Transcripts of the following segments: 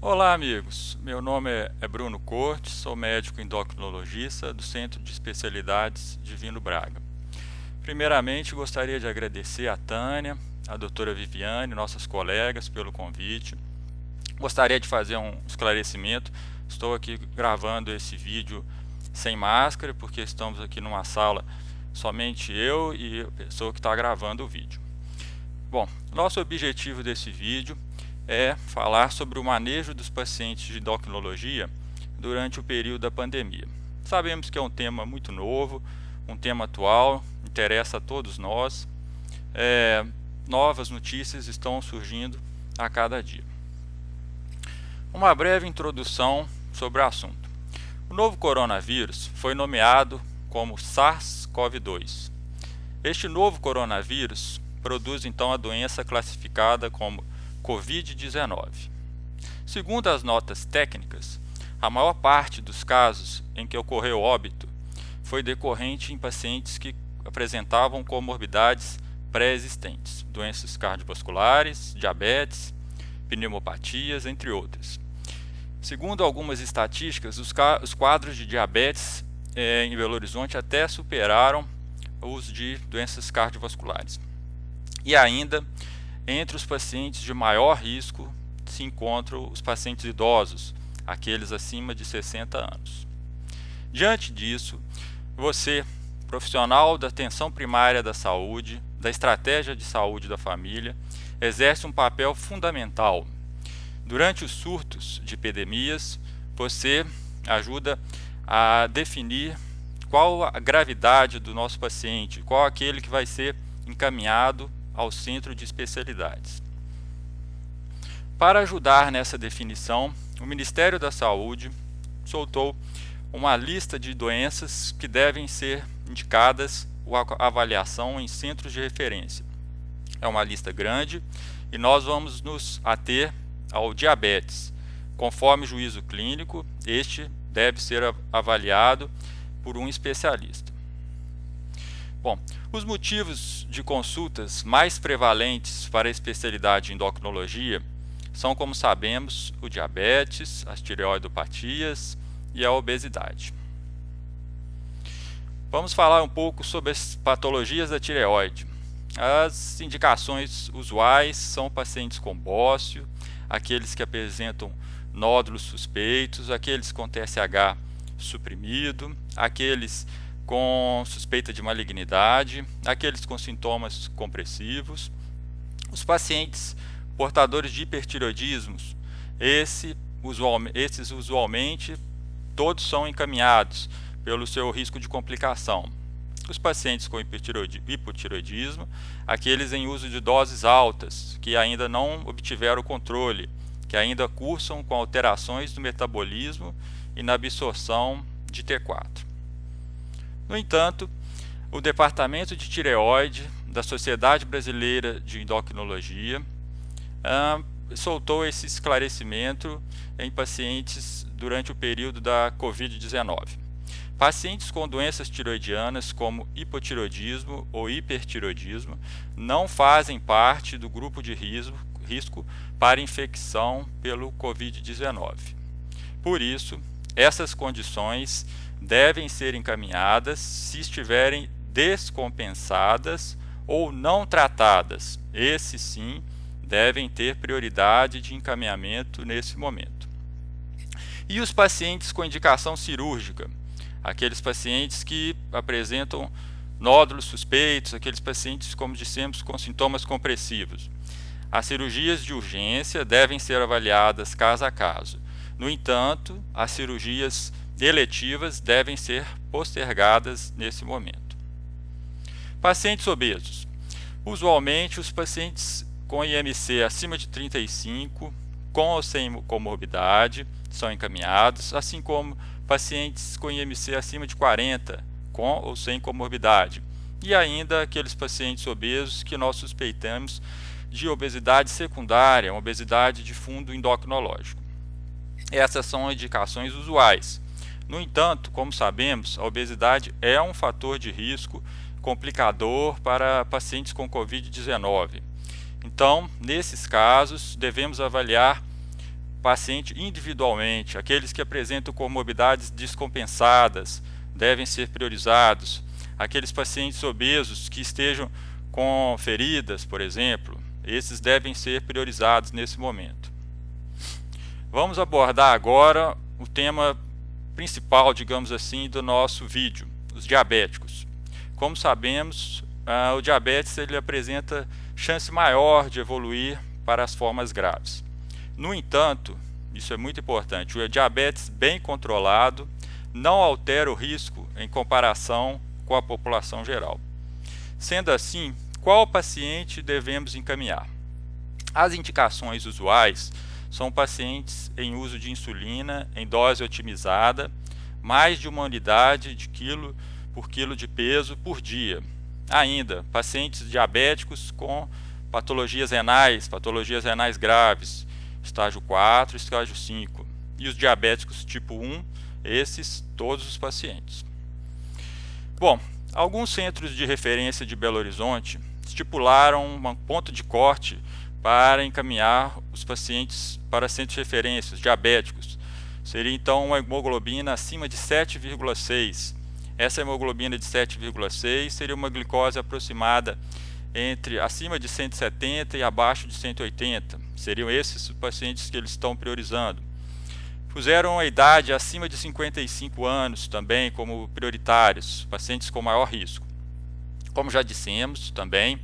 Olá, amigos. Meu nome é Bruno Cortes, sou médico endocrinologista do Centro de Especialidades Divino Braga. Primeiramente, gostaria de agradecer a Tânia, a doutora Viviane, nossas colegas, pelo convite. Gostaria de fazer um esclarecimento. Estou aqui gravando esse vídeo sem máscara, porque estamos aqui numa sala somente eu e a pessoa que está gravando o vídeo. Bom, nosso objetivo desse vídeo é falar sobre o manejo dos pacientes de endocrinologia durante o período da pandemia. Sabemos que é um tema muito novo, um tema atual, interessa a todos nós. Novas notícias estão surgindo a cada dia. Uma breve introdução sobre o assunto. O novo coronavírus foi nomeado como SARS-CoV-2. Este novo coronavírus produz então a doença classificada como Covid-19. Segundo as notas técnicas, a maior parte dos casos em que ocorreu óbito foi decorrente em pacientes que apresentavam comorbidades pré-existentes, doenças cardiovasculares, diabetes, pneumopatias, entre outras. Segundo algumas estatísticas, os quadros de diabetes em Belo Horizonte até superaram os de doenças cardiovasculares. E ainda, entre os pacientes de maior risco se encontram os pacientes idosos, aqueles acima de 60 anos. Diante disso, você, profissional da atenção primária da saúde, da estratégia de saúde da família, exerce um papel fundamental. Durante os surtos de epidemias, você ajuda a definir qual a gravidade do nosso paciente, qual aquele que vai ser encaminhado ao centro de especialidades. Para ajudar nessa definição, o Ministério da Saúde soltou uma lista de doenças que devem ser indicadas ou avaliação em centros de referência. É uma lista grande e nós vamos nos ater ao diabetes. Conforme juízo clínico, este deve ser avaliado por um especialista. Bom, os motivos de consultas mais prevalentes para a especialidade de endocrinologia são, como sabemos, o diabetes, as tireoidopatias e a obesidade. Vamos falar um pouco sobre as patologias da tireoide. As indicações usuais são pacientes com bócio, aqueles que apresentam nódulos suspeitos, aqueles com TSH suprimido, aqueles com suspeita de malignidade, aqueles com sintomas compressivos, os pacientes portadores de hipertireoidismos, esses usualmente todos são encaminhados pelo seu risco de complicação. Os pacientes com hipotireoidismo, aqueles em uso de doses altas, que ainda não obtiveram o controle, que ainda cursam com alterações do metabolismo e na absorção de T4. No entanto, o Departamento de Tireoide da Sociedade Brasileira de Endocrinologia soltou esse esclarecimento em pacientes durante o período da Covid-19. Pacientes com doenças tiroidianas como hipotireoidismo ou hipertireoidismo não fazem parte do grupo de risco para infecção pelo Covid-19. Por isso, essas condições devem ser encaminhadas se estiverem descompensadas ou não tratadas. Esses sim devem ter prioridade de encaminhamento nesse momento. E os pacientes com indicação cirúrgica, aqueles pacientes que apresentam nódulos suspeitos, aqueles pacientes, como dissemos, com sintomas compressivos. As cirurgias de urgência devem ser avaliadas caso a caso. No entanto, as cirurgias eletivas devem ser postergadas nesse momento. Pacientes obesos. Usualmente, os pacientes com IMC acima de 35, com ou sem comorbidade, são encaminhados, assim como pacientes com IMC acima de 40, com ou sem comorbidade, e ainda aqueles pacientes obesos que nós suspeitamos de obesidade secundária, uma obesidade de fundo endocrinológico. Essas são indicações usuais. No entanto, como sabemos, a obesidade é um fator de risco complicador para pacientes com Covid-19. Então, nesses casos, devemos avaliar paciente individualmente. Aqueles que apresentam comorbidades descompensadas devem ser priorizados. Aqueles pacientes obesos que estejam com feridas, por exemplo, esses devem ser priorizados nesse momento. Vamos abordar agora o tema principal, digamos assim, do nosso vídeo, os diabéticos. Como sabemos, o diabetes ele apresenta chance maior de evoluir para as formas graves. No entanto, isso é muito importante, o diabetes bem controlado não altera o risco em comparação com a população geral. Sendo assim, qual paciente devemos encaminhar? As indicações usuais são pacientes em uso de insulina em dose otimizada, mais de 1 unidade de quilo por quilo de peso por dia. Ainda, pacientes diabéticos com patologias renais graves, estágio 4, estágio 5. E os diabéticos tipo 1, esses todos os pacientes. Bom, alguns centros de referência de Belo Horizonte estipularam um ponto de corte para encaminhar os pacientes para centros de referência diabéticos. Seria então uma hemoglobina acima de 7,6. Essa hemoglobina de 7,6 seria uma glicose aproximada entre acima de 170 e abaixo de 180. Seriam esses os pacientes que eles estão priorizando. Puseram a idade acima de 55 anos também como prioritários, pacientes com maior risco. Como já dissemos também,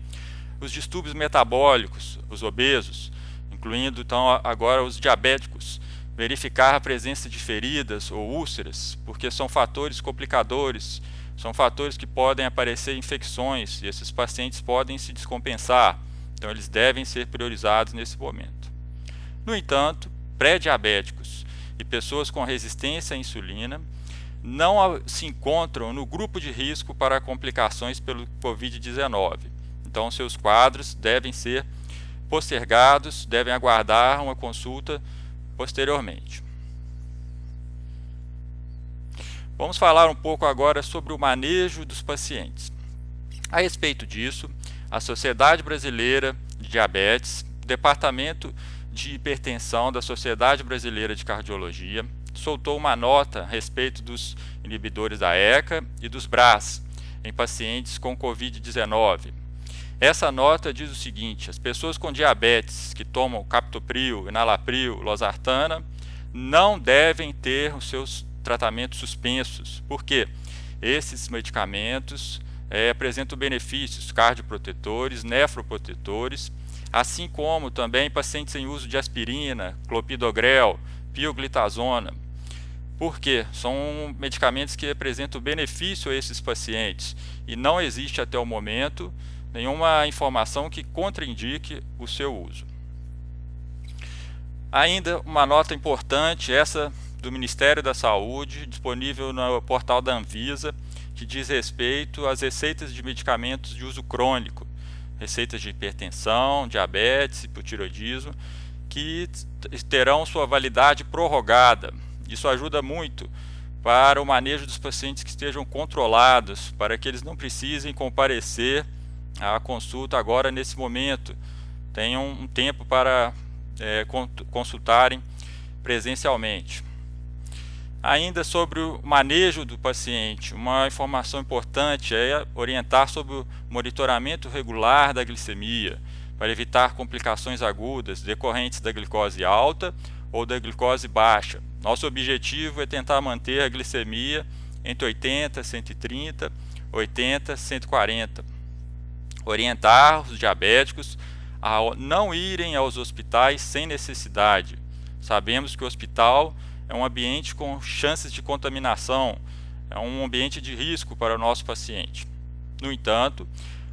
os distúrbios metabólicos, os obesos, incluindo então agora os diabéticos, verificar a presença de feridas ou úlceras, porque são fatores complicadores, são fatores que podem aparecer infecções e esses pacientes podem se descompensar, então eles devem ser priorizados nesse momento. No entanto, pré-diabéticos e pessoas com resistência à insulina não se encontram no grupo de risco para complicações pelo Covid-19. Então, seus quadros devem ser postergados, devem aguardar uma consulta posteriormente. Vamos falar um pouco agora sobre o manejo dos pacientes. A respeito disso, a Sociedade Brasileira de Diabetes, o Departamento de Hipertensão da Sociedade Brasileira de Cardiologia, soltou uma nota a respeito dos inibidores da ECA e dos BRAS em pacientes com Covid-19. Essa nota diz o seguinte: as pessoas com diabetes que tomam captopril, enalapril, losartana não devem ter os seus tratamentos suspensos, porque esses medicamentos apresentam benefícios cardioprotetores, nefroprotetores, assim como também pacientes em uso de aspirina, clopidogrel, pioglitazona. Por quê? São medicamentos que apresentam benefício a esses pacientes e não existe até o momento nenhuma informação que contraindique o seu uso. Ainda uma nota importante, essa do Ministério da Saúde, disponível no portal da Anvisa, que diz respeito às receitas de medicamentos de uso crônico, receitas de hipertensão, diabetes, hipotireoidismo, que terão sua validade prorrogada. Isso ajuda muito para o manejo dos pacientes que estejam controlados, para que eles não precisem comparecer à consulta agora nesse momento. Tenham um tempo para consultarem presencialmente. Ainda sobre o manejo do paciente, uma informação importante é orientar sobre o monitoramento regular da glicemia, para evitar complicações agudas decorrentes da glicose alta ou da glicose baixa. Nosso objetivo é tentar manter a glicemia entre 80, 130, 80, 140. Orientar os diabéticos a não irem aos hospitais sem necessidade. Sabemos que o hospital é um ambiente com chances de contaminação, é um ambiente de risco para o nosso paciente. No entanto,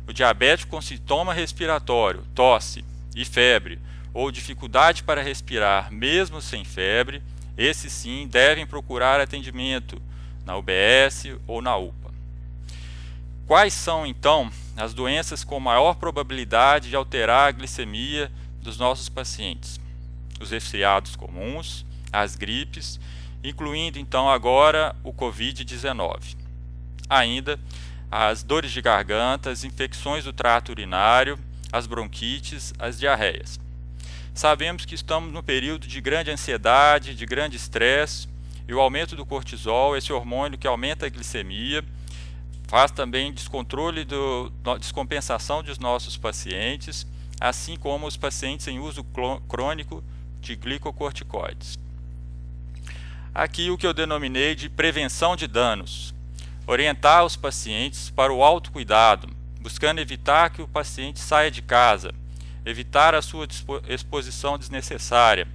o diabético com sintoma respiratório, tosse e febre, ou dificuldade para respirar mesmo sem febre, esses sim devem procurar atendimento na UBS ou na UPA. Quais são então as doenças com maior probabilidade de alterar a glicemia dos nossos pacientes? Os resfriados comuns, as gripes, incluindo então agora o Covid-19. Ainda as dores de garganta, as infecções do trato urinário, as bronquites, as diarreias. sabemos que estamos num período de grande ansiedade, de grande estresse, e o aumento do cortisol, esse hormônio que aumenta a glicemia, faz também descontrole descompensação dos nossos pacientes, assim como os pacientes em uso crônico de glicocorticoides. Aqui o que eu denominei de prevenção de danos. Orientar os pacientes para o autocuidado, buscando evitar que o paciente saia de casa, evitar a sua exposição desnecessária.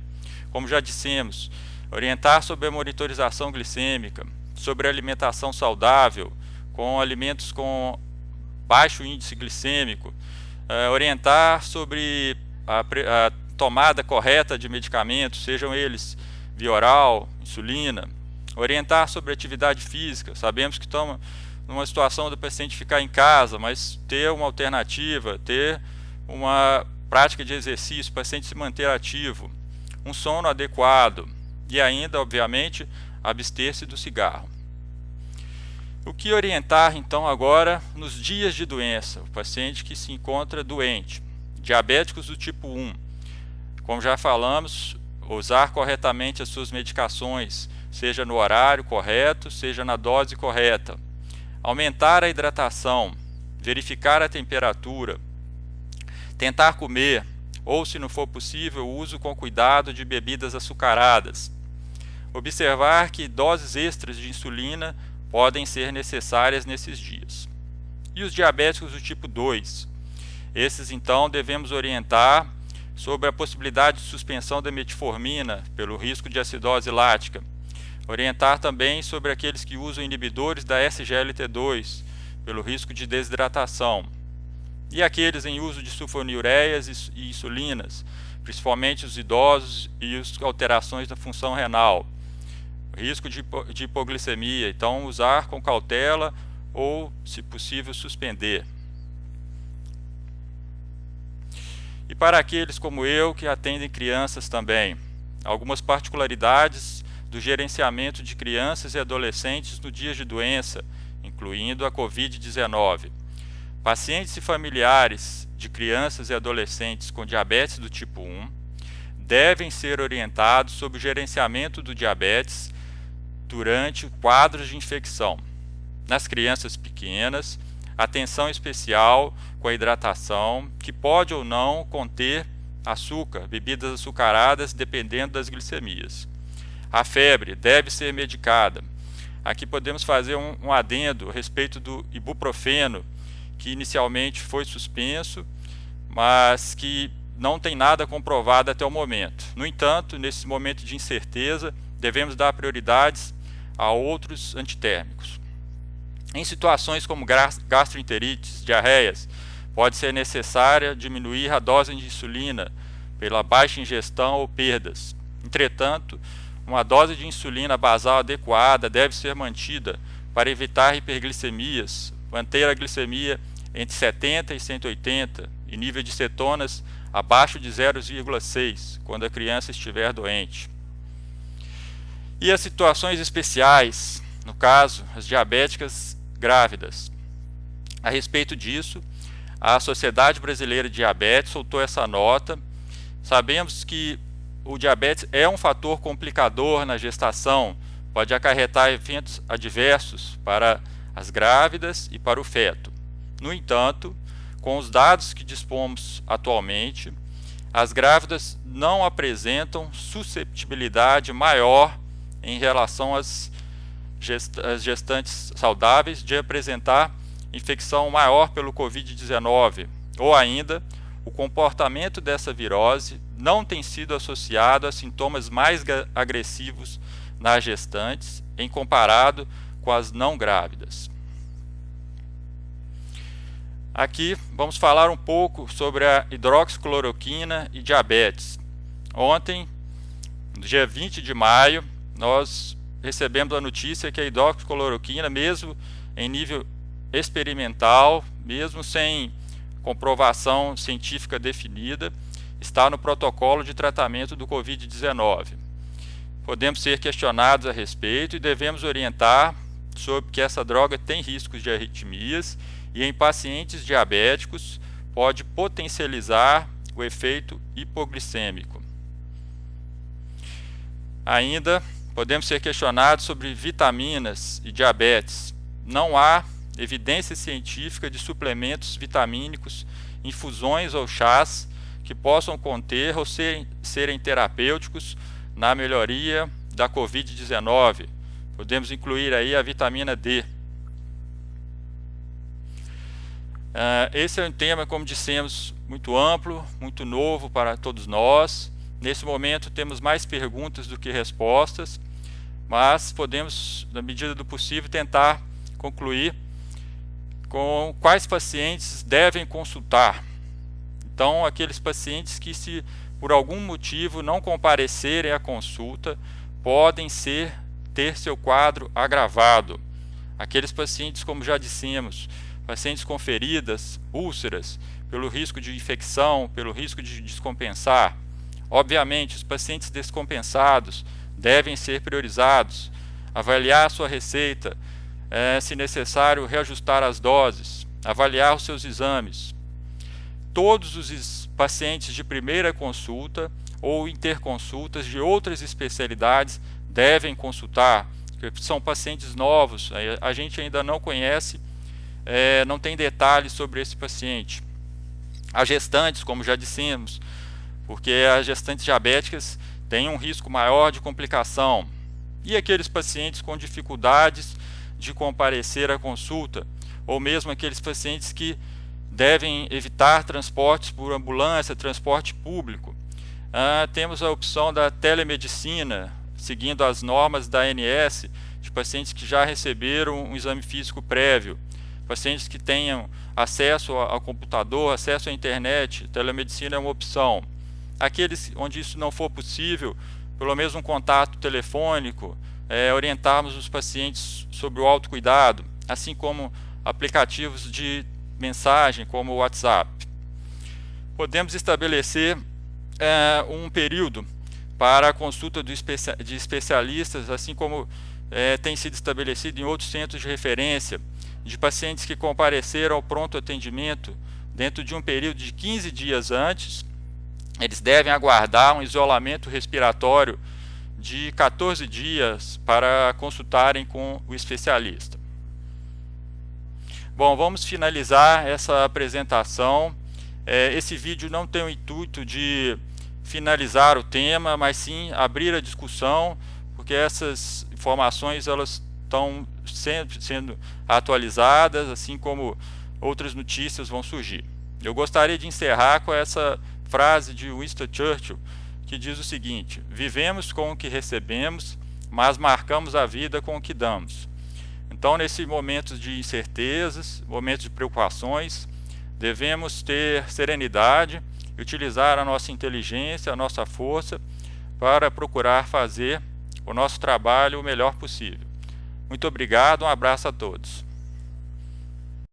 Como já dissemos, orientar sobre a monitorização glicêmica, sobre a alimentação saudável, com alimentos com baixo índice glicêmico, orientar sobre a tomada correta de medicamentos, sejam eles via oral, insulina, orientar sobre atividade física. Sabemos que estamos numa situação do paciente ficar em casa, mas ter uma alternativa, ter uma prática de exercício, o paciente se manter ativo, um sono adequado e ainda, obviamente, abster-se do cigarro. O que orientar então agora nos dias de doença, o paciente que se encontra doente, diabéticos do tipo 1, como já falamos, usar corretamente as suas medicações, seja no horário correto, seja na dose correta, aumentar a hidratação, verificar a temperatura, tentar comer, ou se não for possível, o uso com cuidado de bebidas açucaradas, observar que doses extras de insulina podem ser necessárias nesses dias. E os diabéticos do tipo 2? Esses então devemos orientar sobre a possibilidade de suspensão da metformina pelo risco de acidose lática. Orientar também sobre aqueles que usam inibidores da SGLT2 pelo risco de desidratação. E aqueles em uso de sulfonilureias e insulinas, principalmente os idosos e as alterações da função renal. Risco de hipoglicemia, então usar com cautela ou, se possível, suspender. E para aqueles como eu que atendem crianças também, algumas particularidades do gerenciamento de crianças e adolescentes no dia de doença, incluindo a Covid-19. Pacientes e familiares de crianças e adolescentes com diabetes do tipo 1 devem ser orientados sobre o gerenciamento do diabetes durante quadros de infecção. Nas crianças pequenas, atenção especial com a hidratação, que pode ou não conter açúcar, bebidas açucaradas, dependendo das glicemias. A febre deve ser medicada. Aqui podemos fazer um adendo a respeito do ibuprofeno, que inicialmente foi suspenso, mas que não tem nada comprovado até o momento. No entanto, nesse momento de incerteza, devemos dar prioridades a outros antitérmicos. Em situações como gastroenterites, diarreias, pode ser necessária diminuir a dose de insulina pela baixa ingestão ou perdas. Entretanto, uma dose de insulina basal adequada deve ser mantida para evitar hiperglicemias, manter a glicemia entre 70 e 180 e nível de cetonas abaixo de 0,6 quando a criança estiver doente. E as situações especiais, no caso, as diabéticas grávidas. A respeito disso, a Sociedade Brasileira de Diabetes soltou essa nota. Sabemos que o diabetes é um fator complicador na gestação, pode acarretar eventos adversos para as grávidas e para o feto. No entanto, com os dados que dispomos atualmente, as grávidas não apresentam susceptibilidade maior em relação às gestantes saudáveis de apresentar infecção maior pelo Covid-19, ou ainda, o comportamento dessa virose não tem sido associado a sintomas mais agressivos nas gestantes, em comparado com as não grávidas. Aqui vamos falar um pouco sobre a hidroxicloroquina e diabetes. Ontem, no dia 20 de maio, nós recebemos a notícia que a hidroxicloroquina, mesmo em nível experimental, mesmo sem comprovação científica definida, está no protocolo de tratamento do Covid-19. Podemos ser questionados a respeito e devemos orientar sobre que essa droga tem riscos de arritmias e em pacientes diabéticos pode potencializar o efeito hipoglicêmico. Ainda podemos ser questionados sobre vitaminas e diabetes. Não há evidência científica de suplementos vitamínicos, infusões ou chás que possam conter ou serem terapêuticos na melhoria da Covid-19. Podemos incluir aí a vitamina D. Esse é um tema, como dissemos, muito amplo, muito novo para todos nós. Nesse momento temos mais perguntas do que respostas, mas podemos, na medida do possível, tentar concluir com quais pacientes devem consultar. Então, aqueles pacientes que, se por algum motivo não comparecerem à consulta, podem ter seu quadro agravado. Aqueles pacientes, como já dissemos, pacientes com feridas, úlceras, pelo risco de infecção, pelo risco de descompensar. Obviamente, os pacientes descompensados devem ser priorizados, avaliar a sua receita, se necessário, reajustar as doses, avaliar os seus exames. Todos os pacientes de primeira consulta ou interconsultas de outras especialidades devem consultar, porque são pacientes novos, a gente ainda não conhece, não tem detalhes sobre esse paciente. As gestantes, como já dissemos, porque as gestantes diabéticas têm um risco maior de complicação. E aqueles pacientes com dificuldades de comparecer à consulta, ou mesmo aqueles pacientes que devem evitar transportes por ambulância, transporte público. Temos a opção da telemedicina, seguindo as normas da ANS, de pacientes que já receberam um exame físico prévio, pacientes que tenham acesso ao computador, acesso à internet. Telemedicina é uma opção. Aqueles onde isso não for possível, pelo menos um contato telefônico, orientarmos os pacientes sobre o autocuidado, assim como aplicativos de mensagem como o WhatsApp. Podemos estabelecer um período para a consulta de especialistas, assim como tem sido estabelecido em outros centros de referência, de pacientes que compareceram ao pronto atendimento dentro de um período de 15 dias antes. Eles devem aguardar um isolamento respiratório de 14 dias para consultarem com o especialista. Bom, vamos finalizar essa apresentação. Esse vídeo não tem o intuito de finalizar o tema, mas sim abrir a discussão, porque essas informações elas estão sendo atualizadas, assim como outras notícias vão surgir. Eu gostaria de encerrar com essa frase de Winston Churchill, que diz o seguinte: vivemos com o que recebemos, mas marcamos a vida com o que damos. Então, nesse momento de incertezas, momentos de preocupações, devemos ter serenidade e utilizar a nossa inteligência, a nossa força, para procurar fazer o nosso trabalho o melhor possível. Muito obrigado, um abraço a todos.